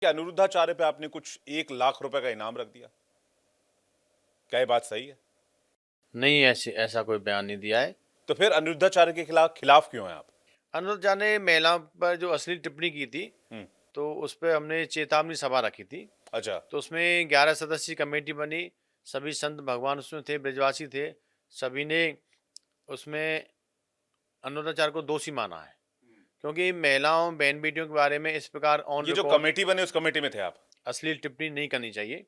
कि अनिरुद्धाचार्य पे आपने कुछ 1 लाख रुपए का इनाम रख दिया, क्या ये बात सही है? नहीं, ऐसे ऐसा कोई बयान नहीं दिया है। तो फिर अनिरुद्धाचार्य के खिलाफ क्यों हैं आप? अनुज झा ने महिलाओं पर जो अश्लील टिप्पणी की थी, हम्म। तो उस पे हमने चेतावनी सभा रखी थी। अच्छा। तो उसमें 11 सदस्यीय कमेटी बनी, सभी संत भगवान उसमें थे, ब्रजवासी थे। सभी ने उसमें अनुराचार्य को दोषी माना है, क्योंकि महिलाओं, बहन-बेटियों के बारे में इस प्रकार ऑन ये जो रिकॉर्ड कमेटी बनी उस कमेटी में थे आप? अश्लील टिप्पणी नहीं करनी चाहिए।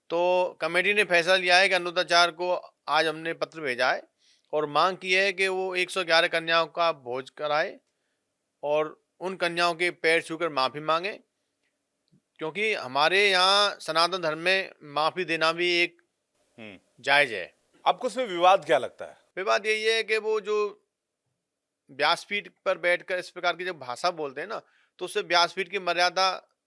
तो कमेटी ने फैसला लिया है कि अनुराचार्य को आज हमने पत्र भेजा है और मांग की है कि वो 111 कन्याओं का भोज कराए और उन कन्याओं के पैर छूकर माफ़ी माँगे, क्योंकि हमारे यहाँ सनातन धर्म में माफ़ी देना भी एक हम्म। जायज़ है। आपको उसमें विवाद क्या लगता है? विवाद यही है कि वो जो व्यासपीठ पर बैठकर इस प्रकार की जब भाषा बोलते हैं ना, तो उससे व्यासपीठ की मर्यादा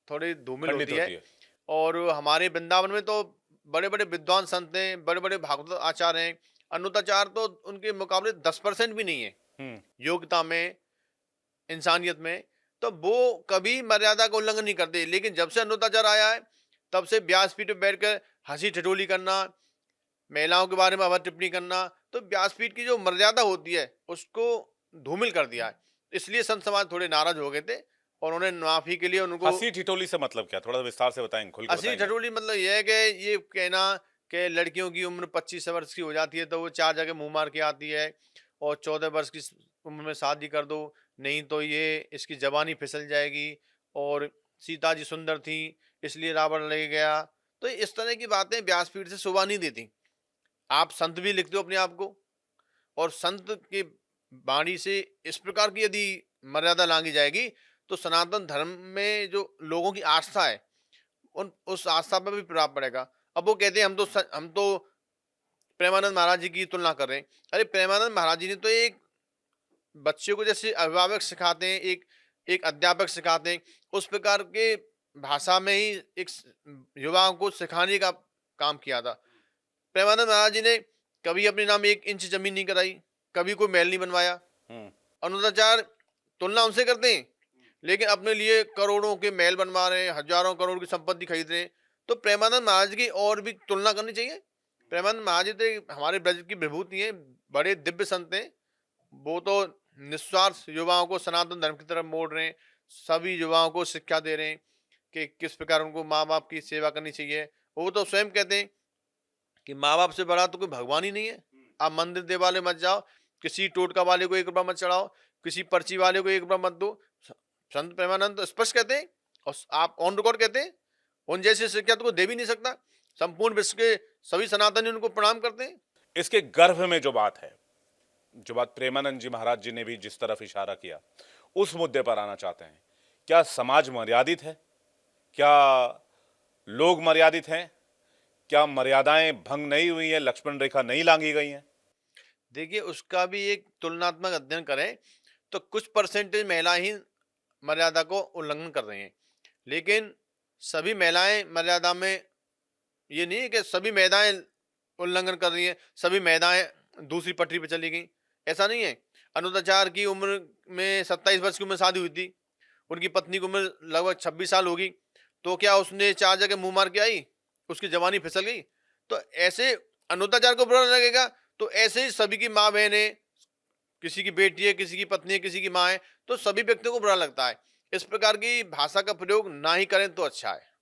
थोड़ी धूमिल खंडित होती है। होती है। और हमारे वृंदावन में तो बड़े-बड़े विद्वान संत हैं, बड़े-बड़े भागवत आचार्य हैं। अनुताचार्य तो उनके मुकाबले 10% भी नहीं है, हम्म। योग्यता में, इंसानियत में। तो वो कभी मर्यादा का उल्लंघन नहीं करते। लेकिन जब से अनुताचार्य आया है, तब से व्यासपीठ पे बैठकर हँसी-ठिठोली करना, महिलाओं के बारे में अभद्र टिप्पणी करना, तो व्यासपीठ की जो मर्यादा होती है, उसको धूमिल कर दिया है। इसलिए संत समाज थोड़े नाराज़ हो गए थे और उन्होंने माफ़ी के लिए उनको हंसी ठिठोली से मतलब क्या? थोड़ा विस्तार से बताएंगे, खुल के हँसी बताएंगे आप? ठिठोली मतलब ये है कि ये कहना कि लड़कियों की उम्र 25 वर्ष की हो जाती है तो वो 4 जगह मुँह मार के आती है और 14 वर्ष की उम्र में शादी कर दो, नहीं तो ये इसकी जवानी फिसल जाएगी और सीता जी सुंदर थी इसलिए रावण ले गया। तो इस तरह की बातें व्यासपीठ से शोभा नहीं देती। आप संत भी लिखते हो अपने आप को और संत की वाणी से इस प्रकार की यदि मर्यादा लांघी जाएगी, तो सनातन धर्म में जो लोगों की आस्था है, उन उस आस्था पे भी प्रभाव पड़ेगा। अब वो कहते हैं हम तो प्रेमानंद महाराज जी की तुलना कर रहे हैं। अरे प्रेमानंद महाराज जी ने तो एक बच्चे को जैसे अभिभावक सिखाते हैं, एक एक अध्यापक सिखाते हैं, उस प्रकार के भाषा में ही एक युवाओं को सिखाने का काम किया था। प्रेमानंद महाराज जी ने कभी अपने नाम 1 इंच जमीन नहीं कराई, कभी कोई महल नहीं बनवाया। हम्म। अनुदाचार तुलना उनसे करते हैं, लेकिन अपने लिए करोड़ों के महल बनवा रहे हैं, हजारों करोड़ की संपत्ति खरीद रहे हैं। तो प्रेमानंद महाराज की और भी तुलना करनी चाहिए। प्रेमानंद महाराज जी तो हमारे ब्रज की विभूति हैं, बड़े दिव्य संत हैं। वो तो निस्वार्थ युवाओं को सनातन धर्म की तरफ मोड़ रहे हैं, सभी युवाओं को शिक्षा दे रहे हैं कि किस प्रकार उनको माँ बाप की सेवा करनी चाहिए। वो तो स्वयं कहते हैं कि माँ बाप से बड़ा तो कोई भगवान ही नहीं है। आप मंदिर देवालय मत जाओ, किसी टोटका वाले को 1 रुपया मत चढ़ाओ, किसी पर्ची वाले को 1 रुपया मत दो। संत प्रेमानंद तो स्पष्ट कहते हैं और आप ऑन रिकॉर्ड कहते हैं, उन जैसी शिक्षा तो कोई दे भी नहीं सकता। संपूर्ण विश्व के सभी सनातनी उनको प्रणाम करते हैं। इसके गर्भ में जो बात है, जो बात प्रेमानंद जी महाराज जी ने भी जिस तरफ इशारा किया, उस मुद्दे पर आना चाहते हैं। क्या समाज मर्यादित है? क्या लोग मर्यादित हैं? क्या मर्यादाएं भंग नहीं हुई हैं, लक्ष्मण रेखा नहीं लांघी गई हैं? देखिए उसका भी एक तुलनात्मक अध्ययन करें तो कुछ परसेंटेज महिला ही मर्यादा को उल्लंघन कर रही हैं, लेकिन सभी महिलाएं मर्यादा में ये नहीं है कि सभी महिलाएं उल्लंघन कर रही हैं, सभी महिलाएं दूसरी पटरी पे चली गई, ऐसा नहीं है। अनुदाचार की उम्र में 27 वर्ष की उम्र शादी हुई थी, उनकी पत्नी की उम्र लगभग 26 साल होगी, तो क्या उसने 4 जगह मुंह मार के आई, उसकी जवानी फिसल गई? तो ऐसे अनुदाचार को बुरा लगेगा, तो ऐसे ही सभी की माँ बहन है, किसी की बेटी है, किसी की पत्नी है, किसी की माँ है, तो सभी व्यक्तियों को बुरा लगता है। इस प्रकार की भाषा का प्रयोग ना ही करें तो अच्छा है।